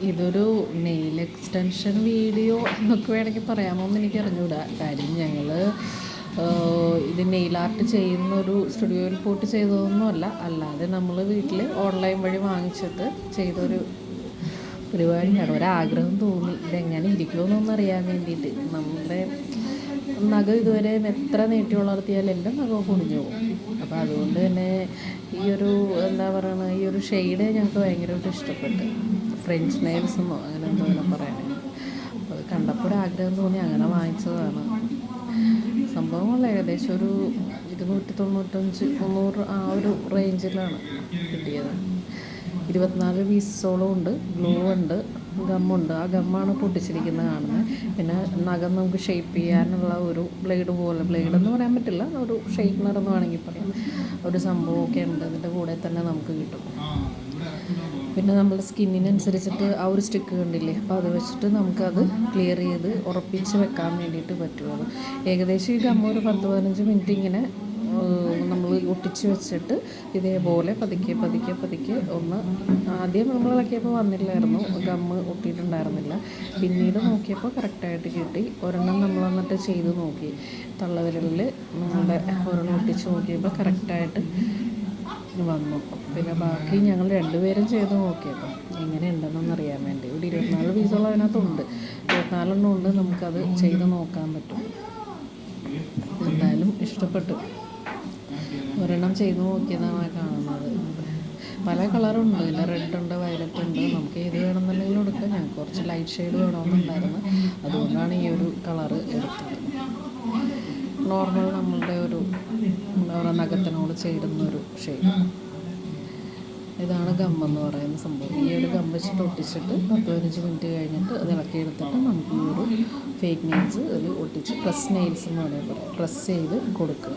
ഇതൊരു nail extension video എന്നൊക്കെ വേണമെങ്കിൽ പറയാമോയെന്ന് എനിക്ക് അറിഞ്ഞുകൂടാ. കാര്യം ഞങ്ങൾ ഇത് നെയിൽ ആർട്ട് ചെയ്യുന്നൊരു സ്റ്റുഡിയോയിൽ പോയിട്ട് ചെയ്തതൊന്നുമല്ല, അല്ലാതെ നമ്മൾ വീട്ടിൽ ഓൺലൈൻ വഴി വാങ്ങിച്ചിട്ട് ചെയ്തൊരു പരിപാടിയാണ്. ഒരാഗ്രഹം തോന്നി ഇതെങ്ങനെ ഇരിക്കുമെന്നൊന്നും അറിയാൻ വേണ്ടിയിട്ട്. നമ്മുടെ നഖം ഇതുവരെ എത്ര നീട്ടി വളർത്തിയാലും എൻ്റെ നഖം കുടിഞ്ഞു പോകും. അപ്പോൾ അതുകൊണ്ട് തന്നെ ഈ ഒരു എന്താ പറയുക, ഈ ഒരു ഷെയ്ഡ് ഞങ്ങൾക്ക് ഭയങ്കരമായിട്ട് ഇഷ്ടപ്പെട്ട്. ഫ്രഞ്ച് നെയിൽസെന്നോ അങ്ങനെ എന്തോ പറയണേ. അപ്പോൾ അത് കണ്ടപ്പോൾ ആഗ്രഹം തോന്നി, അങ്ങനെ വാങ്ങിച്ചതാണ്. സംഭവങ്ങൾ ഏകദേശം ഒരു 295-300 ആ ഒരു റേഞ്ചിലാണ് കിട്ടിയത്. 24 പീസോളം ഉണ്ട്. ഗ്ലൂ ഉണ്ട്, ഗമ്മുണ്ട്. ആ ഗമ്മാണ് പൊട്ടിച്ചിരിക്കുന്നത് കാണുന്നത്. പിന്നെ നഖം നമുക്ക് ഷേപ്പ് ചെയ്യാനുള്ള ഒരു ബ്ലേഡ് പോലെ, ബ്ലേഡെന്ന് പറയാൻ പറ്റില്ല, ഒരു ഷേപ്പ്നർ എന്ന് വേണമെങ്കിൽ പറയാം, ഒരു സംഭവമൊക്കെ ഉണ്ട്. അതിൻ്റെ കൂടെ തന്നെ നമുക്ക് കിട്ടും. പിന്നെ നമ്മുടെ സ്കിന്നിനനുസരിച്ചിട്ട് ആ ഒരു സ്റ്റിക്ക് കണ്ടില്ലേ, അപ്പോൾ അത് വെച്ചിട്ട് നമുക്കത് ക്ലിയർ ചെയ്ത് ഉറപ്പിച്ച് വെക്കാൻ വേണ്ടിയിട്ട് പറ്റും. ഏകദേശം ഈ ഗമ്മ ഒരു 10-15 മിനിറ്റ് ഇങ്ങനെ നമ്മൾ ഒട്ടിച്ച് വെച്ചിട്ട് ഇതേപോലെ പതുക്കെ പതുക്കെ പതുക്കെ ഒന്ന്, ആദ്യം നമ്മൾ ഇളക്കിയപ്പോൾ വന്നില്ലായിരുന്നു, ഗമ്മ് ഒട്ടിയിട്ടുണ്ടായിരുന്നില്ല. പിന്നീട് നോക്കിയപ്പോൾ കറക്റ്റായിട്ട് കിട്ടി. ഒരെണ്ണം നമ്മൾ വന്നിട്ട് ചെയ്ത് നോക്കി, തള്ളവിരലിൽ നമ്മുടെ ഒരെണ്ണം ഒട്ടിച്ച് നോക്കിയപ്പോൾ കറക്റ്റായിട്ട് വന്നു. പിന്നെ ബാക്കി ഞങ്ങൾ രണ്ടുപേരും ചെയ്ത് നോക്കിയപ്പോൾ എങ്ങനെ ഉണ്ടെന്നൊന്ന് അറിയാൻ വേണ്ടി. ഒരു 24 പീസോളം അതിനകത്തുണ്ട്. 24 എണ്ണം ഉണ്ട്, നമുക്കത് ചെയ്ത് നോക്കാൻ പറ്റും. എന്തായാലും ഇഷ്ടപ്പെട്ടു. ഒരെണ്ണം ചെയ്ത് നോക്കിയതാണ് കാണുന്നത്. പല കളറുണ്ട്, പിന്നെ റെഡ് ഉണ്ട്, വയലറ്റ് ഉണ്ട്. നമുക്ക് ഏത് വേണമെന്നുണ്ടെങ്കിലും എടുക്കാം. ഞങ്ങൾക്ക് കുറച്ച് ലൈറ്റ് ഷെയ്ഡ് വേണമെന്നുണ്ടായിരുന്നു, അതുകൊണ്ടാണ് ഈ ഒരു കളറ് എടുത്തത്. നോർമൽ നമ്മളുടെ ഒരു എന്താ പറയുക, നഖത്തിനോട് ചേരുന്നൊരു ഷെയ്ഡ്. ഇതാണ് ഗമ്മെന്ന് പറയുന്ന സംഭവം. ഈ ഒരു ഗം വെച്ചിട്ട് ഒട്ടിച്ചിട്ട് 10-15 മിനിറ്റ് കഴിഞ്ഞിട്ട് അത് ഇളക്കിയെടുത്തിട്ട് നമുക്ക് ഈ ഒരു ഫേക്ക് നെയിൽസ് അതിൽ ഒട്ടിച്ച് പ്രസ് നെയിൽസ് എന്ന് പറയുമ്പോൾ പ്രസ് ചെയ്ത് കൊടുക്കുക.